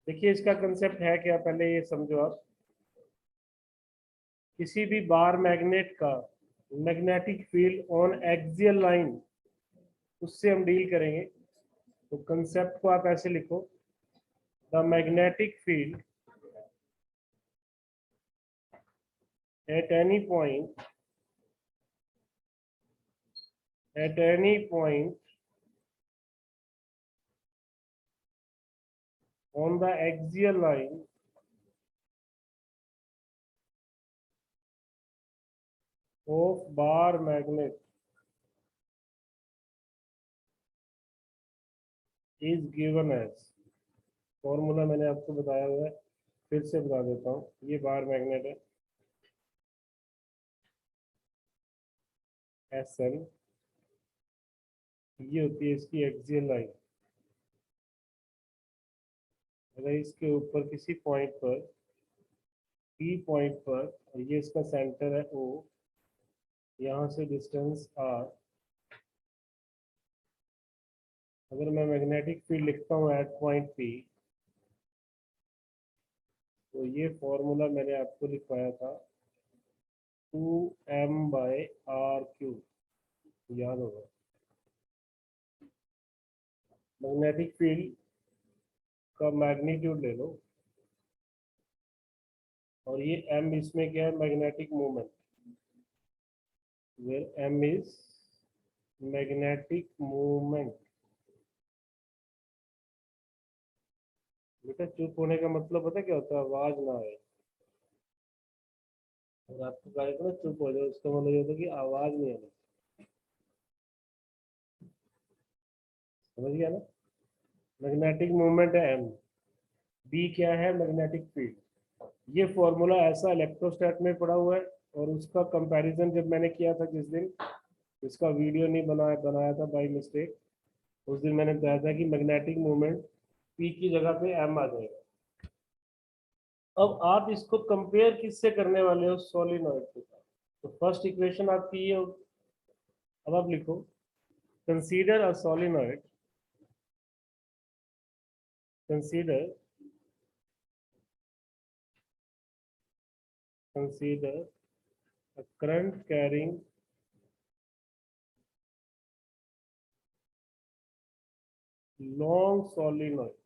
देखिए इसका कंसेप्ट है क्या, पहले ये समझो आप। किसी भी बार मैग्नेट का magnetic field on axial line, उससे हम डील करेंगे। तो कंसेप्ट को आप ऐसे लिखो, the magnetic field at any point on the axial line of bar magnet is given as। Formula मैंने आपको बताया हुआ है, फिर से बता देता हूँ। ये बार मैग्नेट है, SL। ये होती है इसकी एक्सियल लाइन। अगर इसके ऊपर किसी पॉइंट पर, P पॉइंट पर, और ये इसका सेंटर है O, यहाँ से डिस्टेंस R। अगर मैं मैग्नेटिक फील्ड लिखता हूँ एट पॉइंट P, तो ये फॉर्मूला मैंने आपको लिखवाया था, 2m/r⁴। याद होगा। मैग्नेटिक फील्ड का मैग्नीट्यूड ले लो, और ये m इसमें क्या है, magnetic movement, where m is magnetic movement. बेटा चुप होने का मतलब पता क्या होता है, आवाज ना आए। अगर आपको कहा जाता है ना चुप हो जाओ, इसका मतलब ये होता है कि आवाज नहीं आनी। समझ गया ना। मैग्नेटिक मूवमेंट है m, b क्या है, मैग्नेटिक फील्ड। ये फॉर्मूला ऐसा इलेक्ट्रोस्टैट में पड़ा हुआ है, और उसका कंपैरिजन जब मैंने किया था जिस दिन, इसका वीडियो नहीं बनाया था बाय मिस्टेक, उस दिन मैंने बताया था कि मैग्नेटिक मूवमेंट पी की जगह पे एम आ जाएगा। अब आप इसको कंपेयर किससे करने वाले हो, सोलिनॉइड के साथ। तो फर्स्ट इक्वेशन आपकी ये होगी। अब आप लिखो, consider a solenoid, consider a current carrying long solenoid,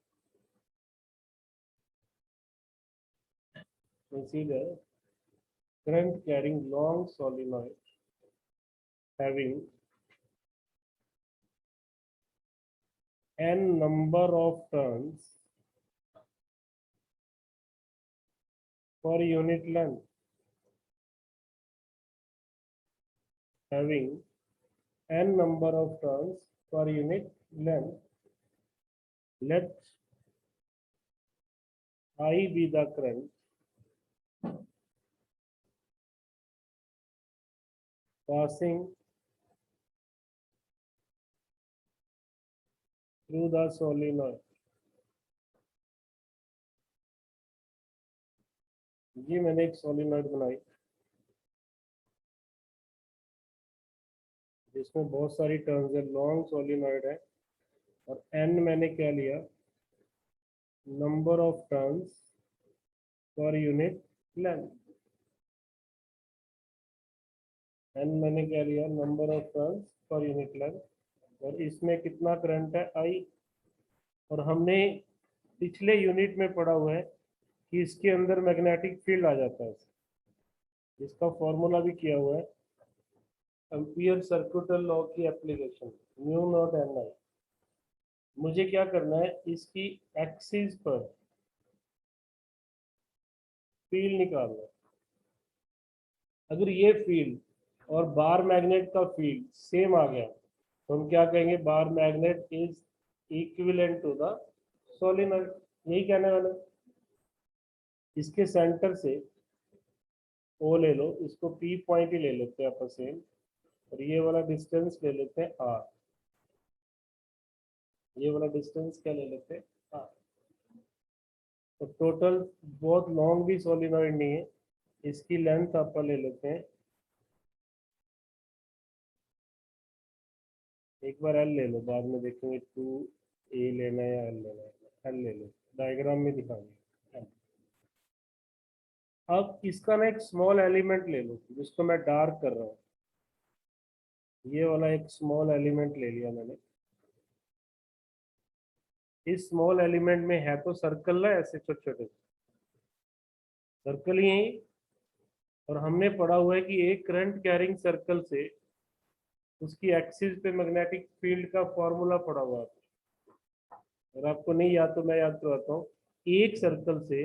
consider current carrying long solenoid having n number of turns per unit length, having n number of turns per unit length. Let I be the current passing through the solenoid। ये मैंने एक solenoid बनाई जिसमें बहुत सारी turns है, long solenoid है, और n मैंने क्या लिया, number of turns per unit length. n मैंने क्या लिया, number of turns per unit length, और इसमें कितना करंट है, I। और हमने पिछले यूनिट में पढ़ा हुआ है कि इसके अंदर मैग्नेटिक फील्ड आ जाता है, जिसका फॉर्मूला भी किया हुआ है, एम्पियर सर्कुलर लॉ की एप्लीकेशन, म्यू नॉट एन आई। मुझे क्या करना है, इसकी एक्सिस पर फील्ड निकालना है। अगर ये फील्ड और बार मैग्नेट का फील्ड सेम आ गया, तो हम क्या कहेंगे, bar magnet is equivalent to the solenoid. यही कहने वाले। इसके सेंटर से ओ ले लो, इसको पी पॉइंट ही ले लेते हैं अपन सेम, और ये वाला डिस्टेंस ले लेते हैं आर। ये वाला डिस्टेंस क्या ले लेते हैं, आर। तो टोटल बहुत लॉन्ग भी सोलिनॉइड नहीं है, इसकी लेंथ अपन ले लेते हैं, एक बार एल ले लो, बाद में देखेंगे 2a लेना है या एल लेना है, एल ले लो। डायग्राम में दिखा दिया। अब इसका ना एक स्मॉल एलिमेंट ले लो जिसको मैं डार्क कर रहा हूँ। ये वाला एक स्मॉल एलिमेंट ले लिया मैंने। इस स्मॉल एलिमेंट में है तो सर्कल ना, ऐसे छोटे छोटे सर्कल ही है। और हमने पढ़ा हुआ है कि एक करंट कैरिंग सर्कल से उसकी एक्सिस पे मैग्नेटिक फील्ड का फॉर्मूला पढ़ा हुआ है। अगर आपको नहीं याद तो मैं याद करवाता हूँ। एक सर्कल से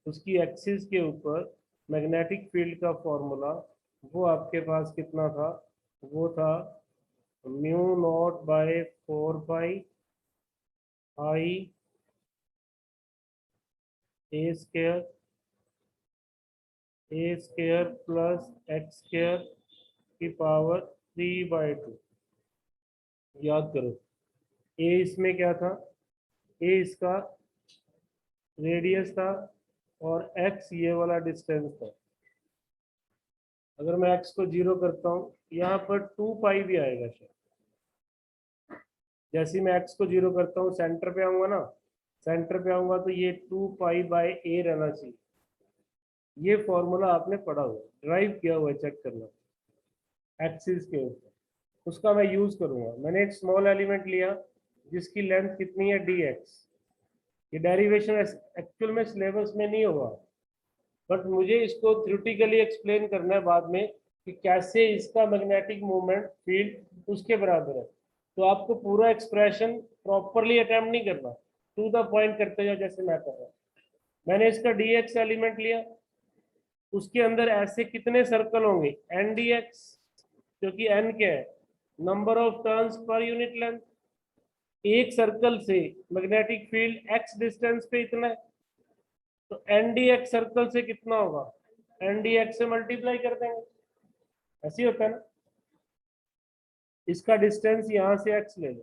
उसकी एक्सिस के ऊपर मैग्नेटिक फील्ड का फॉर्मूला, वो आपके पास कितना था? वो था mu naught by 4 pi I A square plus x square की पावर 3/2। याद करो, ए इसमें क्या था? ए इसका रेडियस था और एक्स ये वाला डिस्टेंस था। अगर मैं एक्स को 0 करता हूँ, यहाँ पर 2 पाई भी आएगा शायद। जैसे ही मैं एक्स को 0 करता हूँ, सेंटर पे आऊंगा ना, सेंटर पे आऊंगा तो ये 2 पाई/a रहना चाहिए। ये फॉर्मूला आपने पढ़ा हुआ, ड्राइव किया हुआ, चेक करना एक्सिस के ऊपर। उसका मैं यूज करूंगा। मैंने एक स्मॉल एलिमेंट लिया जिसकी लेंथ कितनी है? dx। ये डेरिवेशन एक्चुअल में सिलेबस में नहीं होगा, बट मुझे इसको थ्योरेटिकली एक्सप्लेन करना है बाद में कि कैसे इसका मैग्नेटिक मोमेंट फील्ड उसके बराबर है। तो आपको पूरा एक्सप्रेशन प्रॉपरली अटेम्प्ट नहीं करना, टू द पॉइंट करते जाओ जैसे मैं कर रहा हूँ। मैंने इसका dx एलिमेंट लिया, उसके अंदर ऐसे कितने सर्कल होंगे? एन डी एक्स, क्योंकि एन क्या है? Number of turns per unit length. एक सर्कल से मैग्नेटिक फील्ड एक्स डिस्टेंस पे इतना है, तो एन डी एक्स सर्कल से कितना होगा? एन डी एक्स से मल्टीप्लाई कर देंगे, ऐसे ही होता है ना। इसका डिस्टेंस यहां से एक्स ले लो,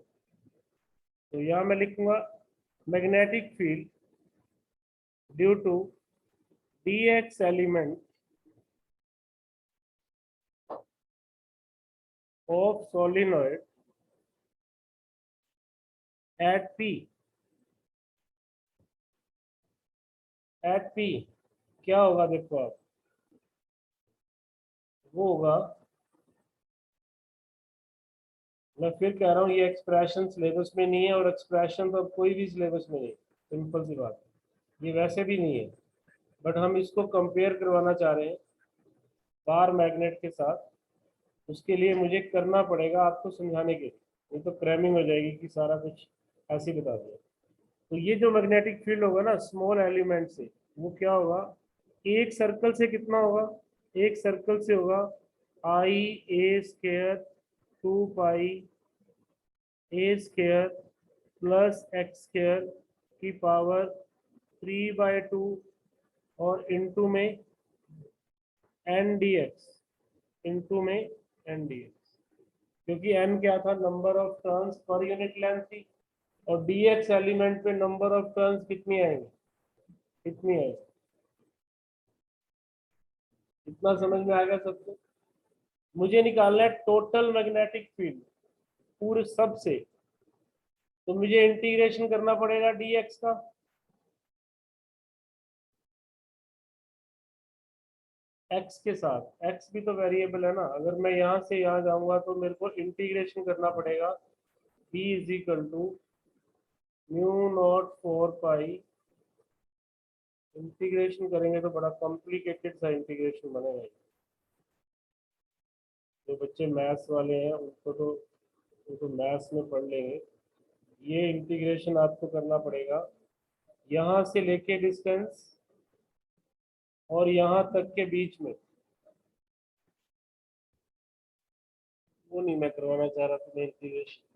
तो यहां मैं लिखूंगा magnetic field due to d x element of solenoid at P. At P क्या होगा? देखो आप, वो होगा, मैं फिर कह रहा हूँ, ये एक्सप्रेशन सिलेबस में नहीं है, और एक्सप्रेशन तो अब कोई भी सिलेबस में नहीं, सिंपल सी बात है, ये वैसे भी नहीं है। बट हम इसको कंपेयर करवाना चाह रहे हैं बार मैग्नेट के साथ। उसके लिए मुझे करना पड़ेगा आपको समझाने के लिए, नहीं तो क्रैमिंग हो जाएगी कि सारा कुछ ऐसे ही बता दिया। तो ये जो मैग्नेटिक फील्ड होगा ना स्मॉल एलिमेंट से, वो क्या होगा? एक सर्कल से कितना होगा? एक सर्कल से होगा आई ए स्केयर 2 पाई ए स्केयर प्लस एक्स स्केयर की पावर 3/2 और इनटू में एन डी एक्स, इनटू में एन डी एक्स, क्योंकि एन क्या था? Number of turns per unit length थी, और डी एक्स एलिमेंट पे नंबर ऑफ टर्न्स कितनी आएंगे? कितनी आएगी? इतना समझ में आएगा सबको? मुझे निकालना है टोटल मैग्नेटिक फील्ड पूरे सब से, तो मुझे इंटीग्रेशन करना पड़ेगा dx का। x के साथ, x भी तो वेरिएबल है ना। अगर मैं यहाँ से यहाँ जाऊंगा तो मेरे को इंटीग्रेशन करना पड़ेगा b is equal to mu naught 4 pi. Integration करेंगे तो बड़ा कॉम्प्लिकेटेड सा इंटीग्रेशन बनेगा। जो बच्चे मैथ्स वाले हैं उनको मैथ्स में पढ़ लेंगे। ये इंटीग्रेशन आपको करना पड़ेगा यहाँ से लेके डिस्टेंस और यहाँ तक के बीच में। वो नहीं मैं करवाना चाह रहा था, मैं इंटीग्रेशन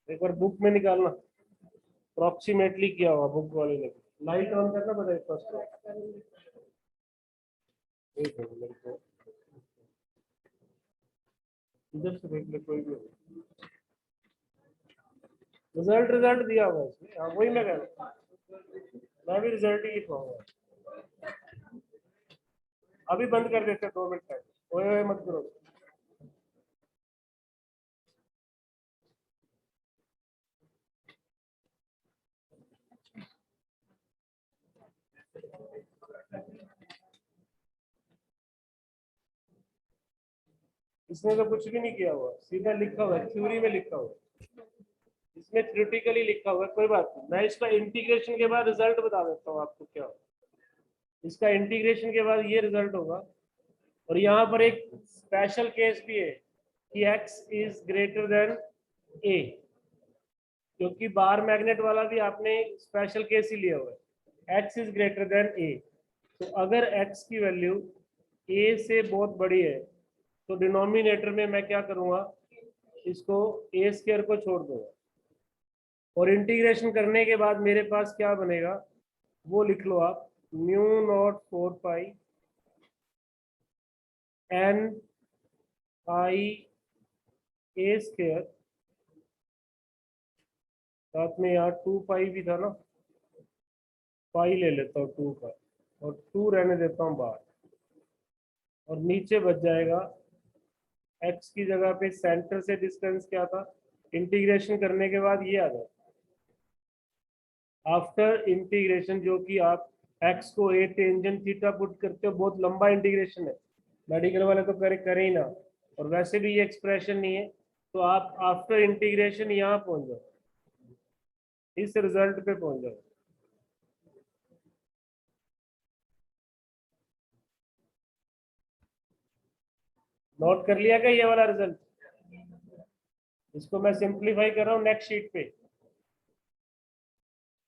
एक बार बुक में निकालना, अप्रोक्सीमेटली क्या होगा बुक वाले ने। लाइट ऑन करना पड़ेगा फर्स्ट। एक मिनट, मेरे को इधर से देख ले कोई भी रिजल्ट। रिजल्ट दिया होगा इसमें, हाँ वही मैं कह रहा हूँ। मैं भी रिजल्ट ही लिखवाऊंगा। अभी बंद कर देते 2 मिनट तक, ओए ओए मत करो। इसमें तो कुछ भी नहीं किया हुआ, सीधा लिखा हुआ है, थ्योरी में लिखा हुआ है, इसमें थ्योरेटिकली लिखा हुआ है। कोई बात नहीं, मैं इसका इंटीग्रेशन के बाद रिजल्ट बता देता हूँ आपको क्या होगा। इसका इंटीग्रेशन के बाद ये रिजल्ट होगा। और यहाँ पर एक स्पेशल केस भी है कि x is greater than a, क्योंकि बार मैग्नेट वाला भी आपने स्पेशल केस ही लिया हुआ है, x is greater than a। तो अगर x की वैल्यू a से बहुत बड़ी है तो डिनोमिनेटर में मैं क्या करूंगा, इसको a स्क्वायर को छोड़ दूंगा और इंटीग्रेशन करने के बाद मेरे पास क्या बनेगा वो लिख लो आप, mu naught 4 pi N I A square, साथ में यहाँ 2 पाई भी था ना, पाई ले लेता हूँ 2 का और 2 रहने देता हूँ बाहर, और नीचे बच जाएगा x की जगह पे सेंटर से डिस्टेंस क्या था, इंटीग्रेशन करने के बाद ये आ जाए आफ्टर इंटीग्रेशन, जो कि आप x को a टेंजेंट थीटा पुट करते हो, बहुत लंबा इंटीग्रेशन है, मेडिकल वाले तो करे ही ना, और वैसे भी ये एक्सप्रेशन नहीं है, तो आप आफ्टर इंटीग्रेशन यहाँ पहुंच जाओ, इस रिजल्ट पे पहुंच जाओ। नोट कर लिया क्या ये वाला रिजल्ट? इसको मैं सिंप्लीफाई कर रहा हूँ नेक्स्ट शीट पे।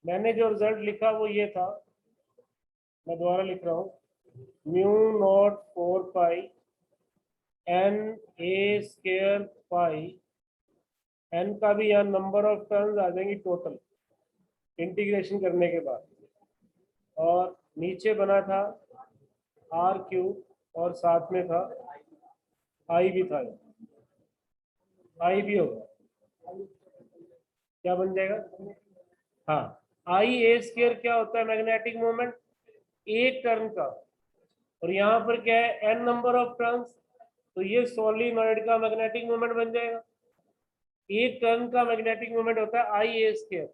मैंने जो रिजल्ट लिखा वो ये था, मैं दोबारा लिख रहा हूँ, mu naught 4 pi n a square pi, n का भी यहाँ नंबर ऑफ टर्म्स आ जाएंगी टोटल इंटीग्रेशन करने के बाद, और नीचे बना था आर क्यूब और साथ में था आई भी था, आई भी होगा, क्या बन जाएगा, हाँ आई ए स्क्वायर क्या होता है, मैग्नेटिक मोमेंट एक टर्न का, और यहाँ पर क्या है एन नंबर ऑफ टर्न्स, तो ये सोलिनॉइड का मैग्नेटिक मोमेंट बन जाएगा। एक टर्न का मैग्नेटिक मोमेंट होता है I A square,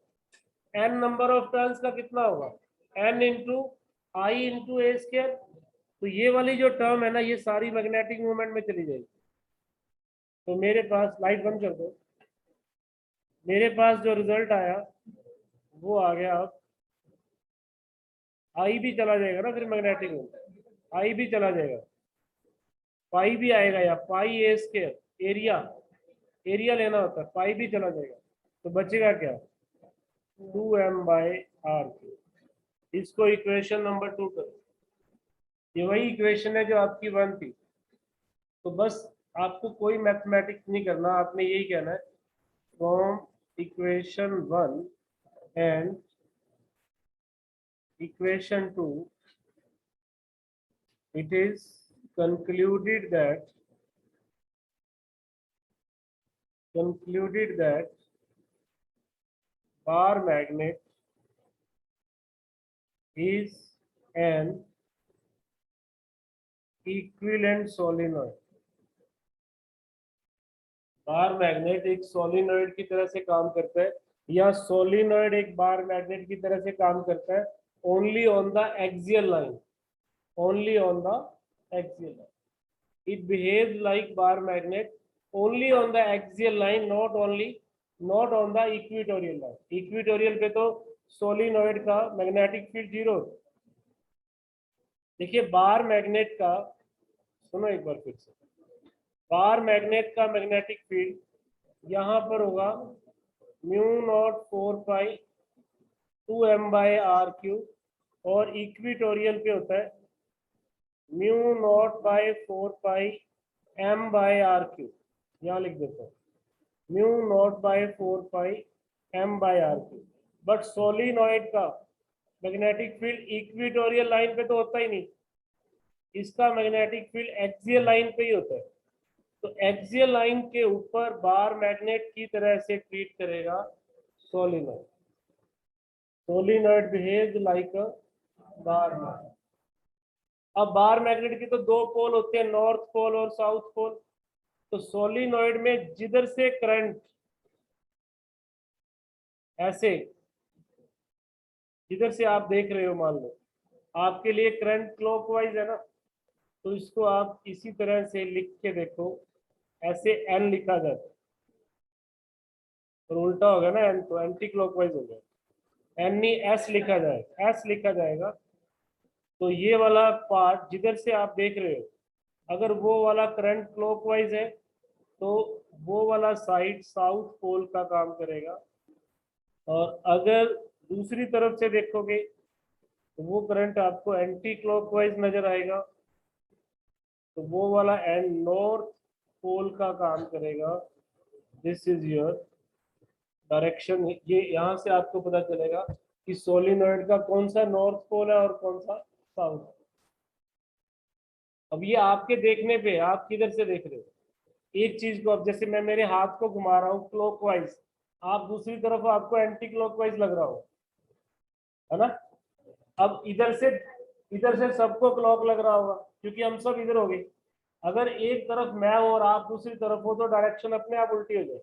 N number of turns का कितना होगा, N into I into A square, तो ये वाली जो टर्म है ना ये सारी मैग्नेटिक मोमेंट में चली जाएगी। तो मेरे पास, लाइट बंद कर दो, मेरे पास जो रिजल्ट आया वो आ गया, अब आई भी चला जाएगा ना फिर मैग्नेटिक में, आई भी चला जाएगा, पाई भी आएगा, या पाई ए स्क्वायर एरिया, एरिया लेना होता है, पाई भी चला जाएगा, तो बचेगा क्या, 2m/r। इसको इक्वेशन नंबर 2 करो, ये वही इक्वेशन है जो आपकी 1 थी। तो बस आपको कोई मैथमेटिक्स नहीं करना, आपने यही कहना है from equation 1 and equation 2 it is concluded that bar magnet is an equivalent solenoid। Bar magnet एक सोलिनॉइड की तरह से काम करता है, या सोलिनॉइड एक बार मैग्नेट की तरह से काम करता है, only on the axial line, only on the axial line, it behaves like bar magnet only on the axial line, not on the equatorial line। Equatorial पे तो सोलिनॉइड का मैग्नेटिक फील्ड जीरो। देखिए बार मैग्नेट का, सुनो एक बार फिर से, बार मैग्नेट का मैग्नेटिक फील्ड यहाँ पर होगा mu naught 4 pi 2m/r cube, और इक्वेटोरियल पे होता है mu naught by 4 pi m/r cube, यहाँ लिख देता हूँ mu naught by 4 pi m/r cube. But solenoid का मैग्नेटिक फील्ड इक्वेटोरियल लाइन पे तो होता ही नहीं, इसका मैग्नेटिक फील्ड एक्सियल लाइन पे ही होता है, तो एक्सियल लाइन के ऊपर बार मैग्नेट की तरह से ट्रीट करेगा सोलिनॉइड। सोलिनॉइड बिहेव्स लाइक अ बार मैग्नेट। अब बार मैग्नेट के तो दो पोल होते हैं, नॉर्थ पोल और साउथ पोल, तो सोलिनॉइड में जिधर से करंट ऐसे, जिधर से आप देख रहे हो मान लो, आपके लिए करंट क्लॉकवाइज है ना, तो इसको आप इसी तरह से लिख के देखो, ऐसे एन लिखा जाता है और उल्टा हो गया ना एन, तो एंटी क्लॉकवाइज हो गया। एन नहीं एस लिखा जाएगा, एस लिखा जाएगा। तो ये वाला पार्ट जिधर से आप देख रहे हो, अगर वो वाला करंट क्लॉकवाइज है तो वो वाला साइड साउथ पोल का काम करेगा, और अगर दूसरी तरफ से देखोगे तो वो करंट आपको एंटी क्लॉकवाइज नजर आएगा, तो वो वाला एंड नॉर्थ पोल का काम करेगा। This is your direction. ये यहाँ से आपको पता चलेगा कि सोलिनॉइड का कौन सा नॉर्थ पोल है और कौन सा साउथ। अब ये आपके देखने पे, आप किधर से देख रहे हो एक चीज को। अब जैसे मैं मेरे हाथ को घुमा रहा हूँ क्लॉकवाइज, आप दूसरी तरफ आपको एंटी क्लॉकवाइज लग रहा हो, है ना। अब इधर से सबको क्लॉक लग रहा होगा क्योंकि हम सब इधर हो गए। अगर एक तरफ मैं और आप दूसरी तरफ हो तो डायरेक्शन अपने आप उल्टी हो जाए।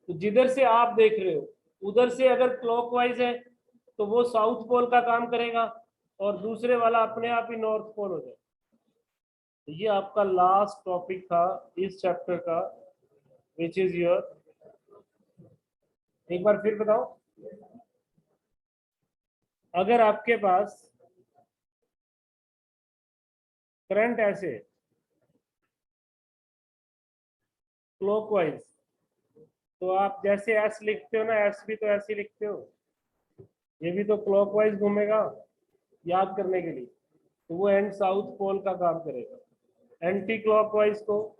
तो जिधर से आप देख रहे हो उधर से अगर क्लॉकवाइज है तो वो साउथ पोल का काम करेगा, और दूसरे वाला अपने आप ही नॉर्थ पोल हो जाए। तो ये आपका लास्ट टॉपिक था इस चैप्टर का, विच इज योर, एक बार फिर बताओ। अगर आपके पास करंट ऐसे क्लॉकवाइज, तो आप जैसे एस लिखते हो ना, एस भी तो ऐसे ही लिखते हो, ये भी तो क्लॉकवाइज घूमेगा याद करने के लिए, तो वो एंड साउथ पोल का काम करेगा। एंटी क्लॉकवाइज को,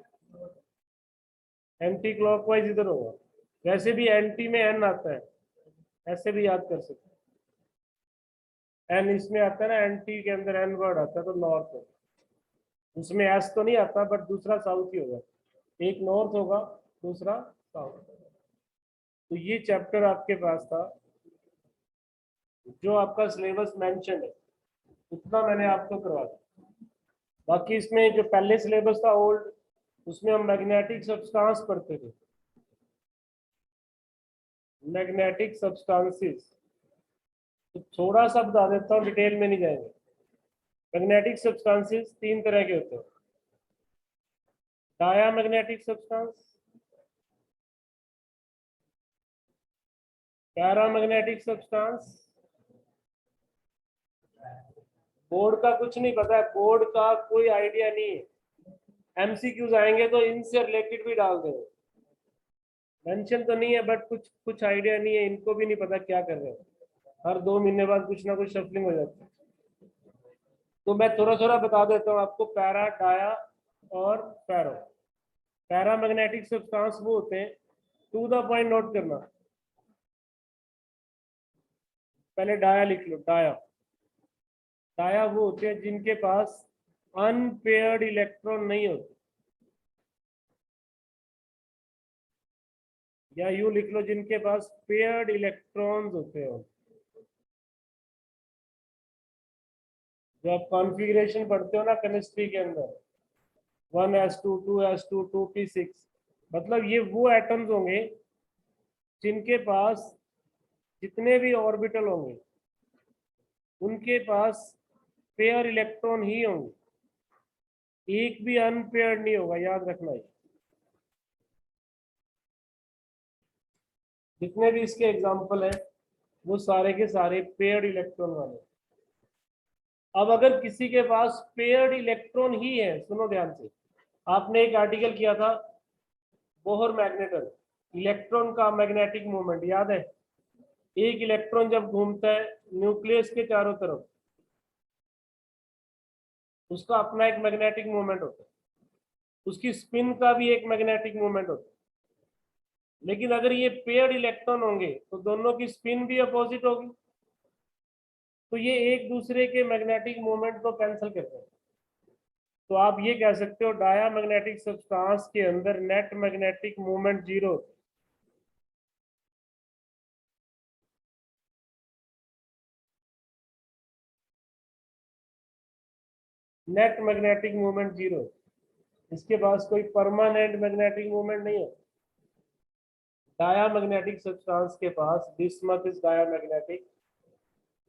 एंटी क्लॉकवाइज इधर होगा। वैसे भी एंटी में एन आता है, ऐसे भी याद कर सकते हैं। एन इसमें आता है ना, एंटी के अंदर एन वर्ड आता है तो नॉर्थ है, उसमें एस तो नहीं आता बट दूसरा साउथ ही होगा, एक नॉर्थ होगा दूसरा साउथ। तो ये चैप्टर आपके पास था, जो आपका सिलेबस मेंशन है उतना मैंने आपको करवा दिया। बाकी इसमें जो पहले सिलेबस था ओल्ड, उसमें हम मैग्नेटिक सब्सटेंस पढ़ते थे, मैग्नेटिक सब्सटेंसेस। तो थोड़ा सा बता देता हूँ, डिटेल में नहीं जाएंगे। मैग्नेटिक सब्सटेंसेस तीन तरह के होते हैं। Diamagnetic substance, paramagnetic substance. Board का कुछ नहीं पता है, बोर्ड का कोई आइडिया नहीं है। एमसीक्यूज आएंगे तो इनसे रिलेटेड भी डाल देंगे, मेंशन तो नहीं है बट कुछ कुछ आइडिया नहीं है, इनको भी नहीं पता क्या कर रहे हैं। हर 2 महीने बाद कुछ ना कुछ शफलिंग हो जाती है। तो मैं थोड़ा थोड़ा बता देता हूँ आपको, पैरा, डाया और पैरो। पैरामैग्नेटिक सब्सटेंस वो होते हैं, टू द पॉइंट नोट करना, पहले डाया लिख लो। डाया, डाया वो होते हैं जिनके पास अनपेयर्ड इलेक्ट्रॉन नहीं होते, या यू लिख लो जिनके पास पेयर्ड इलेक्ट्रॉन्स होते हैं। जो आप कॉन्फ़िगरेशन पढ़ते हो ना केमिस्ट्री के अंदर, 1s2 2s2 2p6, मतलब ये वो एटम्स होंगे जिनके पास जितने भी ऑर्बिटल होंगे उनके पास पेयर इलेक्ट्रॉन ही होंगे, एक भी अनपेयर्ड नहीं होगा, याद रखना है। जितने भी इसके एग्जाम्पल है वो सारे के सारे पेयर्ड इलेक्ट्रॉन वाले। अब अगर किसी के पास पेयर्ड इलेक्ट्रॉन ही है, सुनो ध्यान से, आपने एक आर्टिकल किया था बोहर मैग्नेटन, इलेक्ट्रॉन का मैग्नेटिक मोमेंट याद है। एक इलेक्ट्रॉन जब घूमता है न्यूक्लियस के चारों तरफ, उसका अपना एक मैग्नेटिक मोमेंट होता है, उसकी स्पिन का भी एक मैग्नेटिक मोमेंट होता है। लेकिन अगर ये पेयर्ड इलेक्ट्रॉन होंगे तो दोनों की स्पिन भी अपोजिट होगी, तो ये एक दूसरे के मैग्नेटिक मोमेंट को कैंसिल करते हैं। तो आप ये कह सकते हो डाया मैग्नेटिक सब्सटेंस के अंदर net magnetic moment zero, net magnetic moment zero. इसके पास कोई परमानेंट मैग्नेटिक मोमेंट नहीं है। डायामैग्नेटिक सब्सटेंस के पास bismuth is diamagnetic,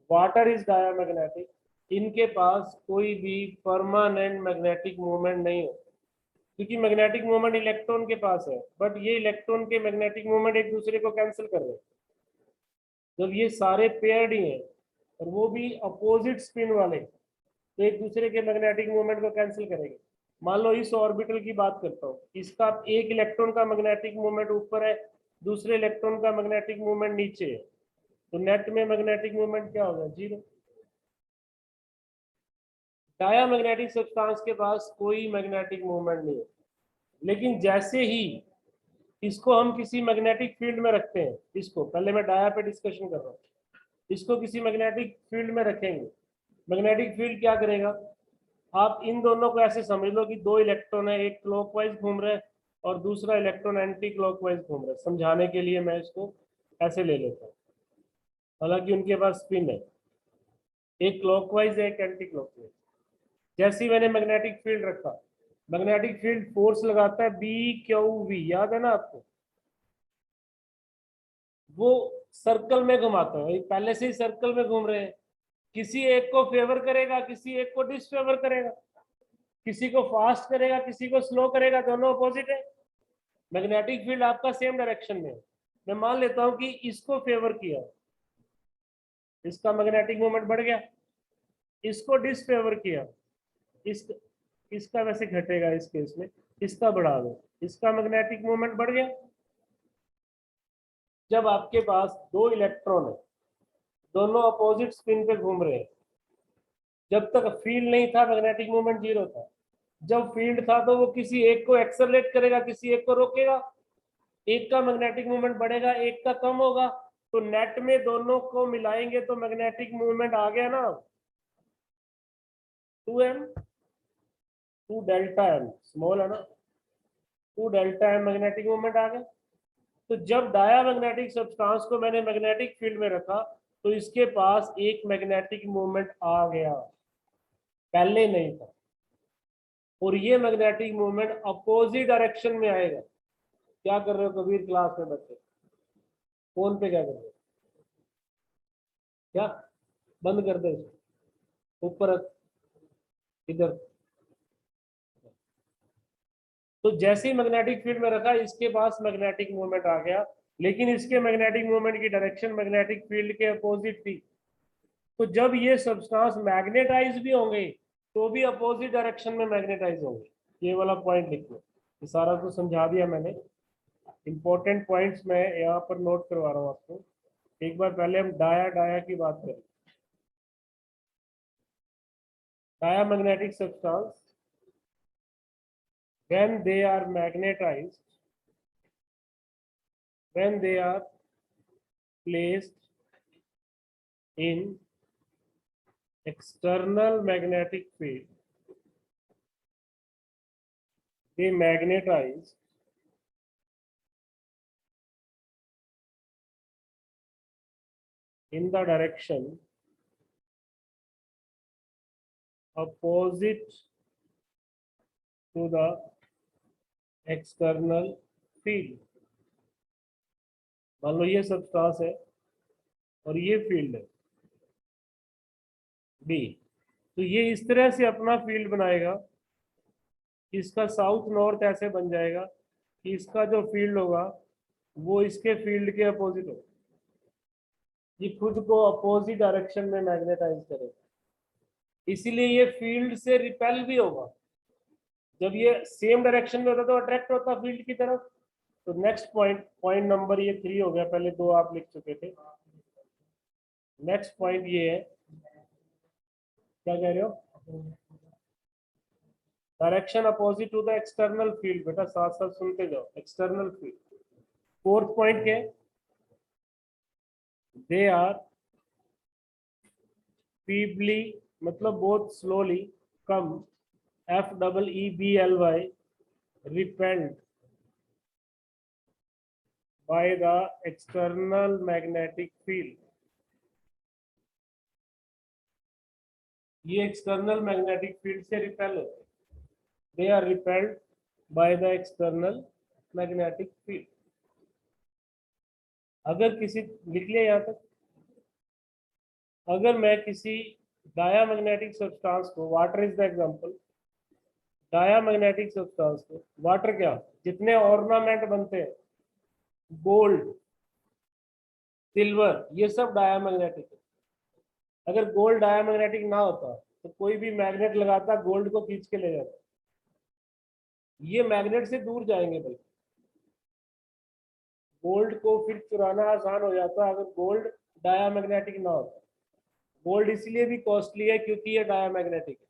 water is diamagnetic, इनके पास कोई भी परमानेंट मैग्नेटिक मोमेंट नहीं हो, क्योंकि मैग्नेटिक मोमेंट इलेक्ट्रॉन के पास है, बट ये इलेक्ट्रॉन के मैग्नेटिक मोमेंट एक दूसरे को कैंसिल कर रहे हैं। जब ये सारे पेयर्ड ही हैं और वो भी अपोजिट स्पिन वाले, तो एक दूसरे के मैग्नेटिक मोमेंट को कैंसिल करेंगे। मान लो इस ऑर्बिटल की बात करता हूँ, इसका एक इलेक्ट्रॉन का मैग्नेटिक मोमेंट ऊपर है, दूसरे इलेक्ट्रॉन का मैग्नेटिक मोमेंट नीचे है, तो नेट में मैग्नेटिक मोमेंट क्या होगा? जीरो। डायामैग्नेटिक सब्सटेंस के पास कोई मैग्नेटिक मोमेंट नहीं है, लेकिन जैसे ही इसको हम किसी मैग्नेटिक फील्ड में रखते हैं, इसको पहले मैं डाया पे डिस्कशन कर रहा हूँ, इसको किसी मैग्नेटिक फील्ड में रखेंगे, मैग्नेटिक फील्ड क्या करेगा? आप इन दोनों को ऐसे समझ लो कि दो इलेक्ट्रॉन है, एक क्लॉकवाइज घूम रहा है और दूसरा इलेक्ट्रॉन एंटी क्लॉकवाइज घूम रहा है। समझाने के लिए मैं इसको ऐसे ले लेता हूँ, हालांकि उनके पास स्पिन है, एक क्लॉकवाइज है एक एंटी क्लॉकवाइज। जैसे ही मैंने मैग्नेटिक फील्ड रखा, मैग्नेटिक फील्ड फोर्स लगाता है BQV, याद है ना आपको? वो सर्कल में घुमाता है, पहले से ही सर्कल में घूम रहे हैं, किसी एक को फेवर करेगा, किसी एक को डिसफेवर करेगा, किसी को फास्ट करेगा, किसी को स्लो करेगा, दोनों अपोजिट है। मैग्नेटिक फील्ड आपका सेम डायरेक्शन में है। मैं मान लेता हूं कि इसको फेवर किया, इसका मैग्नेटिक मोमेंट बढ़ गया, इसको डिसफेवर किया, इस इसका वैसे घटेगा इस केस में, इसका बढ़ा दो, इसका मैग्नेटिक मोमेंट बढ़ गया। जब आपके पास दो इलेक्ट्रॉन है, दोनों अपोजिट स्पिन पे घूम रहे हैं, जब तक फील्ड नहीं था मैग्नेटिक मोमेंट जीरो था, जब फील्ड था तो वो किसी एक को एक्सेलरेट करेगा, किसी एक को रोकेगा, एक का मैग्नेटिक मूवमेंट बढ़ेगा, एक का कम होगा, तो नेट में दोनों को मिलाएंगे तो मैग्नेटिक मूवमेंट आ गया ना 2m, 2 डेल्टा m, स्मॉल है ना, 2 डेल्टा m मैग्नेटिक मूवमेंट आ गया। तो जब डायामैग्नेटिक सब्सटेंस को मैंने मैग्नेटिक फील्ड में रखा, तो इसके पास एक मैग्नेटिक मूवमेंट आ गया, पहले नहीं था, और ये मैग्नेटिक मूवमेंट अपोजिट डायरेक्शन में आएगा। क्या कर रहे हो कबीर क्लास में बच्चे? फोन पे क्या कर रहे हो? क्या बंद कर दे इसको, ऊपर रख, इधर। तो जैसे ही मैग्नेटिक फील्ड में रखा, इसके पास मैग्नेटिक मूवमेंट आ गया, लेकिन इसके मैग्नेटिक मूवमेंट की डायरेक्शन मैग्नेटिक फील्ड के अपोजिट थी। तो जब ये सब्सटेंस मैग्नेटाइज भी होंगे तो भी अपोजिट डायरेक्शन में मैग्नेटाइज होंगे। ये वाला पॉइंट लिख लो, ये सारा कुछ समझा दिया मैंने। इंपॉर्टेंट पॉइंट्स मैं यहाँ पर नोट करवा रहा हूँ आपको। एक बार पहले हम डाया डाया की बात करें। Diamagnetic substance when they are magnetized, when they are placed in external magnetic field, they magnetize in the direction opposite to the external field। मान लो ये सब्सटेंस है और ये फील्ड है B, तो ये इस तरह से अपना फील्ड बनाएगा, इसका साउथ नॉर्थ ऐसे बन जाएगा कि इसका जो फील्ड होगा वो इसके फील्ड के अपोजिट होगा, ये खुद को अपोजिट डायरेक्शन में मैग्नेटाइज करेगा, इसीलिए ये फील्ड से रिपेल भी होगा। जब ये सेम डायरेक्शन में होता तो अट्रैक्ट होता फील्ड की तरफ। तो नेक्स्ट पॉइंट, पॉइंट नंबर ये 3 हो गया, पहले 2 आप लिख चुके थे। नेक्स्ट पॉइंट ये है, क्या कह रहे हो? Direction opposite to the external field, बेटा साथ साथ सुनते जाओ, एक्सटर्नल फील्ड। फोर्थ पॉइंट क्या है? दे आर feebly, मतलब बहुत स्लोली, कम, FEEBLY, repelled by the external magnetic field। ये एक्सटर्नल मैग्नेटिक फील्ड से रिपेल होते हैं, they are repelled by the external magnetic field. अगर किसी, लिख लिया यहाँ तक, अगर मैं किसी डायामैग्नेटिक सब्सटेंस को, water is the example, diamagnetic substance को, वाटर क्या, जितने ऑर्नामेंट बनते हैं, गोल्ड, सिल्वर, ये सब डायामैग्नेटिक है। अगर गोल्ड डायामैग्नेटिक ना होता तो कोई भी मैग्नेट लगाता गोल्ड को खींच के ले जाता, ये मैग्नेट से दूर जाएंगे, बल्कि गोल्ड को फिर चुराना आसान हो जाता अगर गोल्ड डायामैग्नेटिक ना होता। गोल्ड इसलिए भी कॉस्टली है क्योंकि ये डायामैग्नेटिक है,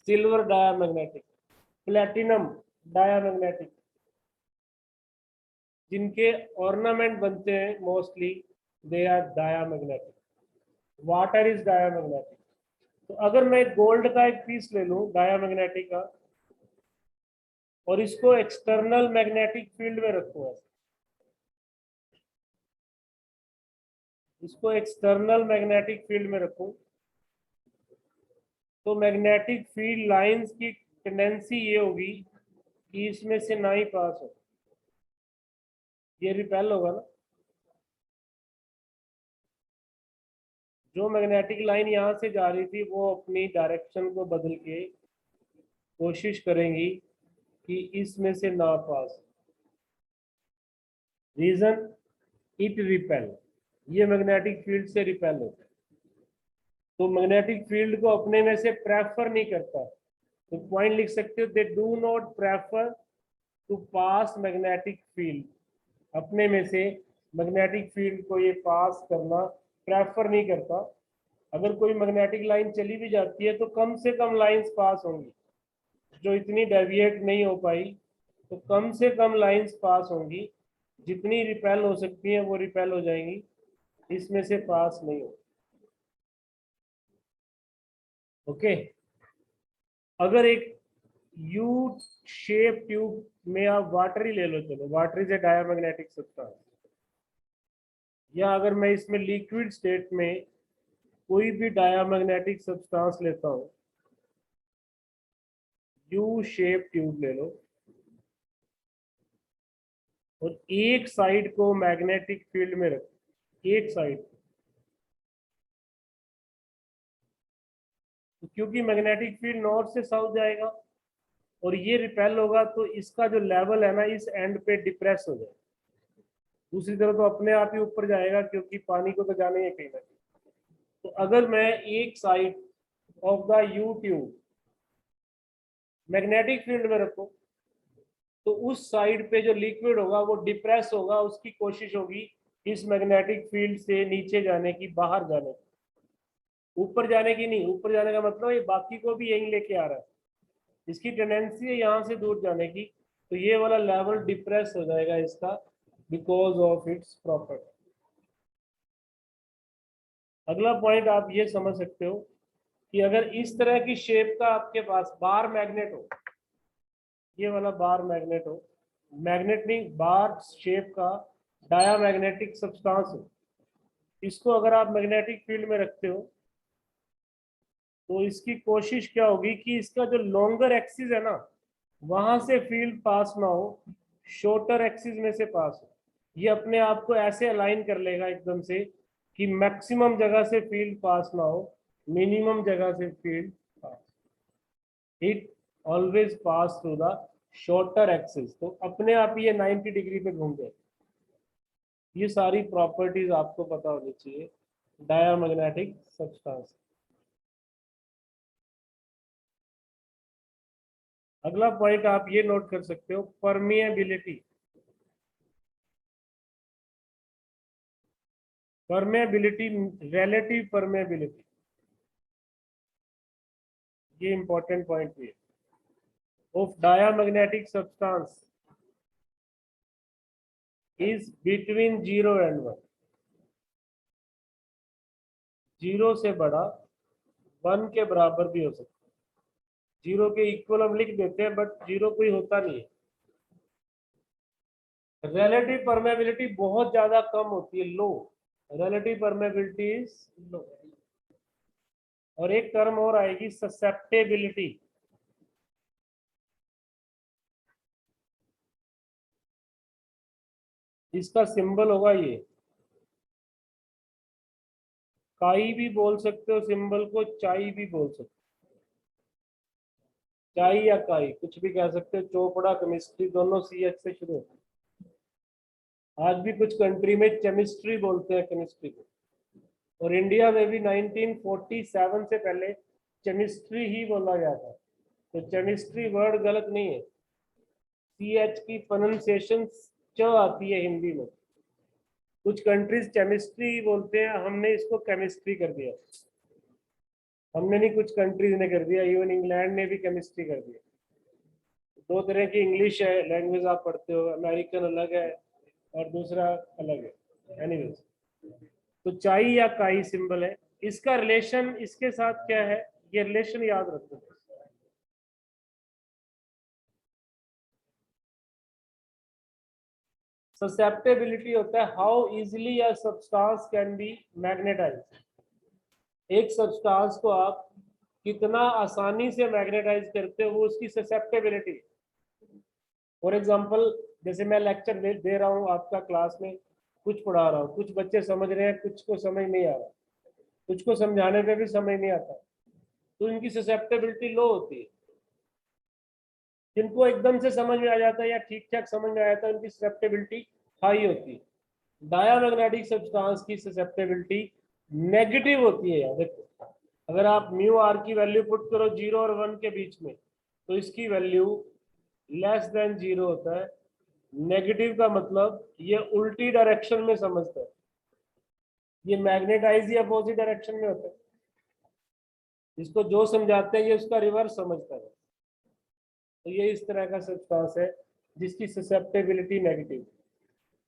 सिल्वर डायामैग्नेटिक, प्लेटिनम डायामैग्नेटिक, जिनके ऑर्नामेंट बनते हैं mostly they are diamagnetic, water is diamagnetic. तो अगर मैं गोल्ड का एक पीस ले लूं डायामैग्नेटिक का और इसको एक्सटर्नल मैग्नेटिक फील्ड में रखूं, इसको एक्सटर्नल मैग्नेटिक फील्ड में रखूं, तो मैग्नेटिक फील्ड लाइंस की टेंडेंसी ये होगी कि इसमें से ना ही पास हो, ये रिपेल होगा ना। जो मैग्नेटिक लाइन यहाँ से जा रही थी वो अपनी डायरेक्शन को बदल के कोशिश करेंगी कि इसमें से ना पास, रीजन इट रिपेल, ये मैग्नेटिक फील्ड से रिपेल होता है, तो मैग्नेटिक फील्ड को अपने में से प्रेफर नहीं करता। तो पॉइंट लिख सकते हो, they do not prefer to pass magnetic field, अपने में से मैग्नेटिक फील्ड को ये पास करना प्रेफर नहीं करता। अगर कोई मैग्नेटिक लाइन चली भी जाती है तो कम से कम लाइंस पास होंगी, जो इतनी डेविएट नहीं हो पाई, तो कम से कम लाइंस पास होंगी, जितनी रिपेल हो सकती हैं वो रिपेल हो जाएंगी, इसमें से पास नहीं हो। ओके, अगर एक यू शेप ट्यूब में आप वाटर ही ले लो, चलो water is a diamagnetic substance, या अगर मैं इसमें लिक्विड स्टेट में कोई भी डायमैग्नेटिक सब्सटेंस लेता हूं, यू शेप ट्यूब ले लो और एक साइड को मैग्नेटिक फील्ड में रखो, एक साइड, तो क्योंकि मैग्नेटिक फील्ड नॉर्थ से साउथ जाएगा और ये रिपेल होगा तो इसका जो लेवल है ना इस एंड पे डिप्रेस हो जाएगा, दूसरी तरफ तो अपने आप ही ऊपर जाएगा क्योंकि पानी को तो जाना ही है कहीं ना कहीं। तो अगर मैं एक side of the you tube magnetic field में रखूं तो उस साइड पे जो लिक्विड होगा वो डिप्रेस होगा, उसकी कोशिश होगी इस मैग्नेटिक फील्ड से नीचे जाने की, बाहर जाने की, ऊपर जाने की नहीं, ऊपर जाने का मतलब ये बाकी को भी यहीं लेके आ रहा है, इसकी टेंडेंसी है यहाँ से दूर जाने की, तो ये वाला लेवल डिप्रेस हो जाएगा इसका बिकॉज ऑफ इट्स प्रॉपर्टी। अगला पॉइंट आप ये समझ सकते हो कि अगर इस तरह की शेप का आपके पास बार मैग्नेट हो, ये वाला बार मैग्नेट हो, मैग्नेट नहीं बार शेप का डायामैग्नेटिक सब्सटेंस हो, इसको अगर आप मैग्नेटिक फील्ड में रखते हो तो इसकी कोशिश क्या होगी कि इसका जो लॉन्गर एक्सिस है ना वहां से फील्ड पास ना हो, शॉर्टर एक्सिस में से पास हो, ये अपने आप को ऐसे अलाइन कर लेगा एकदम से कि मैक्सिमम जगह से फील्ड पास ना हो, मिनिमम जगह से field pass, it always pass through the shorter axis, तो अपने आप ये 90 डिग्री पे घूम जाए। ये सारी प्रॉपर्टीज आपको पता होनी चाहिए डायामैग्नेटिक सब्सटेंस। अगला पॉइंट आप ये नोट कर सकते हो, परमिएबिलिटी, परमेबिलिटी, रिलेटिव परमेबिलिटी, ये इंपॉर्टेंट पॉइंट भी है, of diamagnetic substance is between 0 and 1, 0 से बड़ा 1 के बराबर भी हो सकता है, 0 के इक्वल हम लिख देते हैं बट 0 कोई होता नहीं है। रिलेटिव परमेबिलिटी बहुत ज्यादा कम होती है, लो, रिलेटिव परमेबिलिटी इज लो। और एक टर्म और आएगी ससेप्टेबिलिटी, इसका सिंबल होगा ये काई भी बोल सकते हो, सिंबल को चाई भी बोल सकते हो, चाई या काई कुछ भी कह सकते हो। चोपड़ा केमिस्ट्री दोनों सी एच से शुरू होते हैं। आज भी कुछ कंट्री में केमिस्ट्री बोलते हैं केमिस्ट्री को, और इंडिया में भी 1947 से पहले केमिस्ट्री ही बोला गया था। तो केमिस्ट्री वर्ड गलत नहीं है, सी एच की प्रोनाउंसिएशन च आती है हिंदी में। कुछ कंट्रीज केमिस्ट्री बोलते हैं, हमने इसको केमिस्ट्री कर दिया। हमने नहीं, कुछ कंट्रीज ने कर दिया, इवन इंग्लैंड ने भी केमिस्ट्री कर दिया। दो तरह की इंग्लिश है, लैंग्वेज आप पढ़ते हो, अमेरिकन अलग है और दूसरा अलग है। एनीवेज, तो चाई या काई सिंबल है। इसका रिलेशन इसके साथ क्या है, ये रिलेशन याद रखो। ससेप्टेबिलिटी होता है how easily a substance can be magnetize. एक सब्सटेंस को आप कितना आसानी से मैग्नेटाइज करते हो, वो उसकी ससेप्टेबिलिटी। फॉर एग्जांपल, जैसे मैं लेक्चर दे रहा हूँ आपका क्लास में, कुछ पढ़ा रहा हूँ, कुछ बच्चे समझ रहे हैं, कुछ को समझ नहीं आ रहा, कुछ को समझाने पे भी समझ नहीं आता, तो इनकी ससेप्टेबिलिटी लो होती है। जिनको एकदम से समझ में आ जाता है या ठीक ठाक समझ में आ जाता है, उनकी ससेप्टेबिलिटी हाई होती है। डायामैग्नेटिक सब्सटेंस की ससेप्टेबिलिटी नेगेटिव होती है। यार देखो, अगर आप म्यू आर की वैल्यू पुट करो 0 और 1 के बीच में, तो इसकी वैल्यू लेस देन 0 होता है। नेगेटिव का मतलब ये उल्टी डायरेक्शन में समझता है, ये मैग्नेटाइज ही अपोजिट डायरेक्शन में होता है। इसको जो समझाते हैं ये उसका रिवर्स समझता है। तो ये इस तरह का सब्सटेंस है जिसकी ससेप्टेबिलिटी नेगेटिव,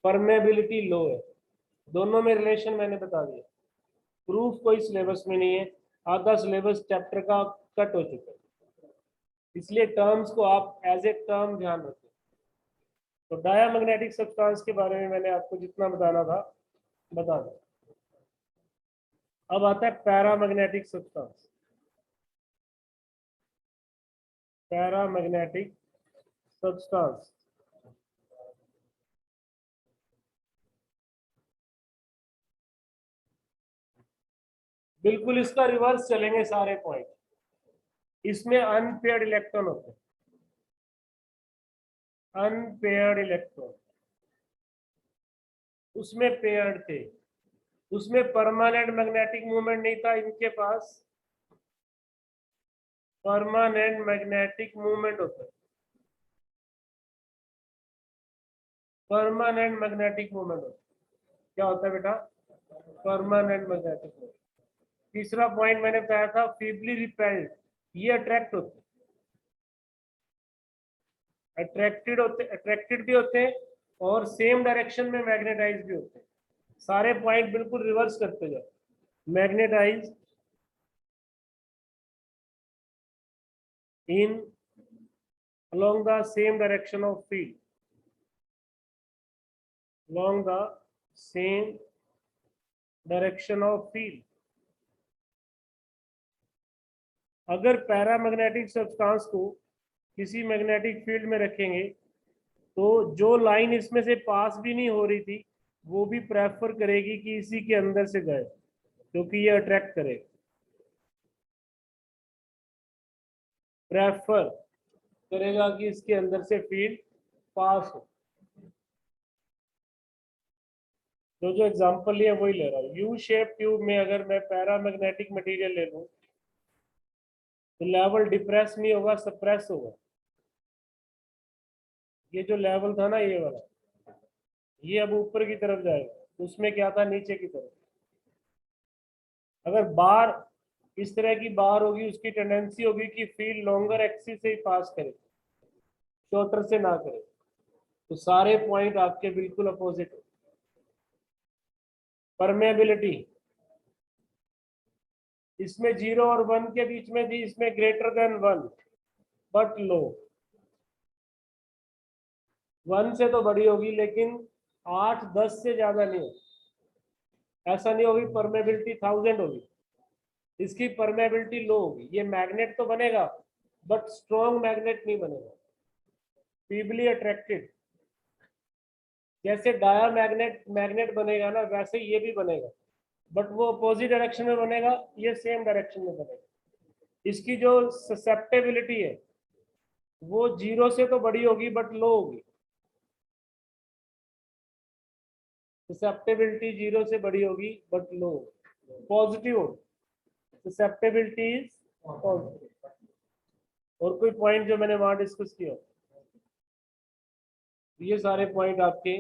परमेबिलिटी लो है। दोनों में रिलेशन मैंने बता दिया। प्रूफ कोई सिलेबस में नहीं है, आधा सिलेबस चैप्टर का कट हो चुका है, इसलिए टर्म्स को आप एज ए टर्म ध्यान रखें। तो डायामैग्नेटिक सब्सटेंस के बारे में मैंने आपको जितना बताना था बता दिया। अब आता है पैरामैग्नेटिक सब्सटेंस। पैरामैग्नेटिक सब्सटेंस बिल्कुल इसका रिवर्स चलेंगे सारे पॉइंट। इसमें अनपेयर्ड इलेक्ट्रॉन होते हैं, अनपेयर्ड इलेक्ट्रॉन, उसमें पेयर्ड थे। उसमें परमानेंट मैग्नेटिक मूवमेंट नहीं था, इनके पास परमानेंट मैग्नेटिक मूवमेंट होता है। परमानेंट मैग्नेटिक मूवमेंट होता है। क्या होता है बेटा? Permanent magnetic movement. तीसरा पॉइंट मैंने बताया था फीबली रिपेल्ड, ये अट्रैक्ट होते हैं, अट्रैक्टेड होते, अट्रैक्टेड भी होते हैं और सेम डायरेक्शन में मैग्नेटाइज भी होते हैं। सारे पॉइंट बिल्कुल रिवर्स करते जाओ। Magnetize in along the same direction of field, along the same direction of field। अगर पैरामैग्नेटिक सब्सटेंस को किसी मैग्नेटिक फील्ड में रखेंगे तो जो लाइन इसमें से पास भी नहीं हो रही थी वो भी प्रेफर करेगी कि इसी के अंदर से जाए, क्योंकि ये अट्रैक्ट करेगा। प्रेफर करेगा कि इसके अंदर से फील्ड पास हो। तो जो एग्जांपल लिया वही ले रहा हूँ। यू शेप ट्यूब में अगर मैं पैरामैग्नेटिक मटेरियल ले लूँ तो लेवल डिप्रेस नहीं होगा, सप्रेस होगा। ये जो लेवल था ना ये वाला, ये अब ऊपर की तरफ जाएगा, उसमें क्या था नीचे की तरफ। अगर बार इस तरह की बार होगी, उसकी टेंडेंसी होगी कि फील्ड लॉन्गर एक्सिस से ही पास करे, शॉर्टर से ना करे। तो सारे पॉइंट आपके बिल्कुल अपोजिट है। परमेबिलिटी इसमें 0 और 1 के बीच में थी, इसमें ग्रेटर देन 1 बट लो। 1 से तो बड़ी होगी लेकिन 8-10 से ज्यादा नहीं होगी। ऐसा नहीं होगी परमेबिलिटी 1000 होगी, इसकी परमेबिलिटी लो होगी। ये मैग्नेट तो बनेगा बट स्ट्रॉन्ग मैग्नेट नहीं बनेगा, फीबली अट्रैक्टेड। जैसे डाया मैग्नेट मैग्नेट बनेगा ना, वैसे ये भी बनेगा बट वो अपोजिट डायरेक्शन में बनेगा, ये सेम डायरेक्शन में बनेगा। इसकी जो ससेप्टेबिलिटी है वो 0 से तो बड़ी होगी बट लो होगी। ससेप्टेबिलिटी 0 से बड़ी होगी बट लो, पॉजिटिव होगी। Susceptibility is positive. और कोई पॉइंट जो मैंने वहां डिस्कस किया, ये सारे पॉइंट आपके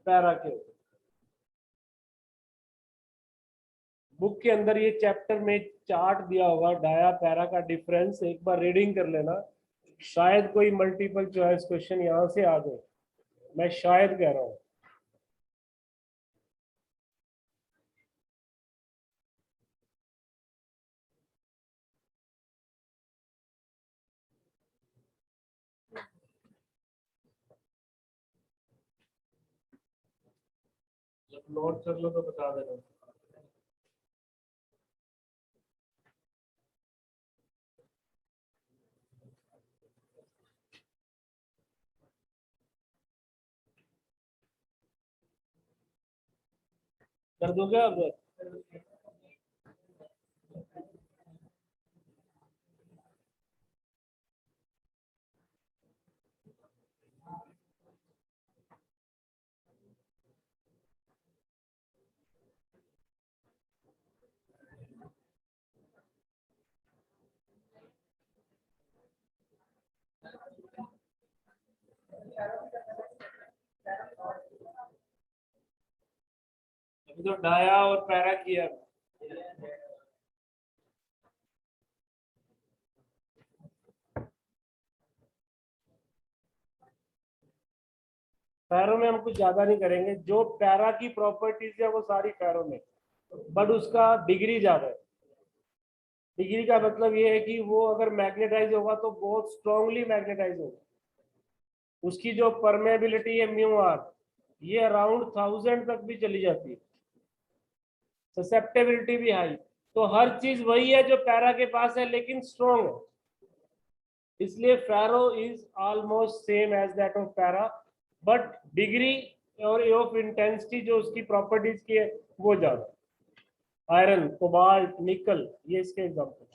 पैरा के होते। बुक के अंदर ये चैप्टर में चार्ट दिया होगा डाया पैरा का डिफरेंस, एक बार रीडिंग कर लेना। शायद कोई मल्टीपल चॉइस क्वेश्चन यहाँ से आ जाए, मैं शायद कह रहा हूँ। जब नोट कर लो तो बता देना। कर दोगे आप? अभी तो डाया और पैरा किया। पैरों में हम कुछ ज्यादा नहीं करेंगे, जो पैरा की प्रॉपर्टीज है वो सारी पैरों में, बट उसका डिग्री ज्यादा है। डिग्री का मतलब ये है कि वो अगर मैग्नेटाइज होगा तो बहुत स्ट्रांगली मैग्नेटाइज होगा। उसकी जो परमेबिलिटी है म्यू आर, ये अराउंड 1000 तक भी चली जाती है। ससेप्टेबिलिटी भी हाई। तो हर चीज वही है जो पैरा के पास है, लेकिन स्ट्रॉन्ग है। इसलिए ferro is almost same as that of para, but degree और ऑफ इंटेंसिटी जो उसकी प्रॉपर्टीज की है वो ज्यादा। आयरन, कोबाल्ट, निकल, ये इसके एग्जाम्पल।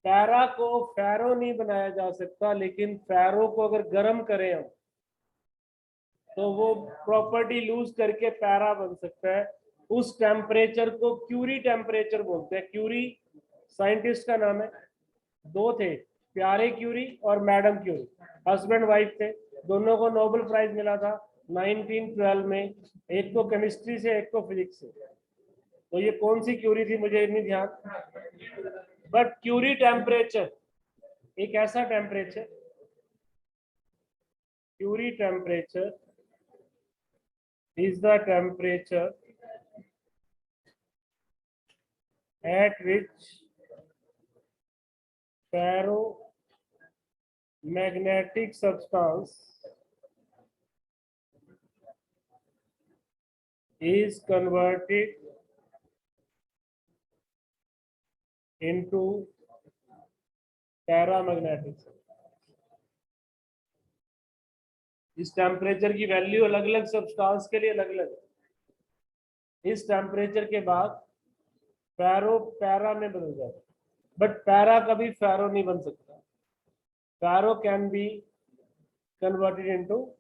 पैरा को फेरो नहीं बनाया जा सकता, लेकिन फेरो को अगर गर्म करें हम तो वो प्रॉपर्टी लूज करके पैरा बन सकता है। उस टेम्परेचर को क्यूरी टेम्परेचर बोलते हैं। क्यूरी साइंटिस्ट का नाम है। दो थे, प्यारे क्यूरी और मैडम क्यूरी, हस्बैंड वाइफ थे। दोनों को नोबेल प्राइज मिला था 1912 में, एक को केमिस्ट्री से एक को फिजिक्स से। तो ये कौन सी क्यूरी थी मुझे नहीं ध्यान, बट क्यूरी टेम्परेचर एक ऐसा temperature, Curie temperature is the temperature at which ferromagnetic substance is converted into paramagnetic। इस टेम्परेचर की वैल्यू अलग अलग सब्सटेंस के लिए अलग अलग है। इस टेम्परेचर के बाद फेरो पैरा में बदल जाता है, बट पैरा कभी फेरो नहीं बन सकता। फेरो कैन बी कन्वर्टेड इनटू।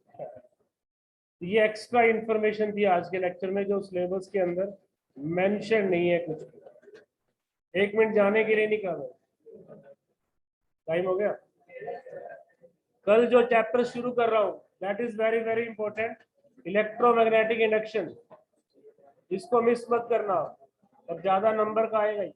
ये एक्स्ट्रा इंफॉर्मेशन थी आज के लेक्चर में, जो सिलेबस के अंदर मेंशन नहीं है कुछ भी। 1 मिनट जाने के लिए नहीं कहा, टाइम हो गया। कल जो चैप्टर शुरू कर रहा हूं that is very very important, electromagnetic induction. इसको मिस मत करना, और ज्यादा नंबर का आएगा ही।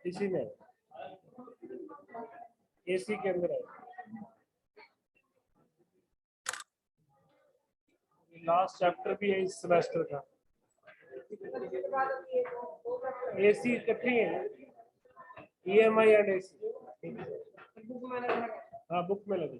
इसी में एसी के अंदर है। लास्ट चैप्टर भी है इस सेमेस्टर का। एसी इकट्ठी है, ईएमआई एंड एसी। हाँ बुक में लगी।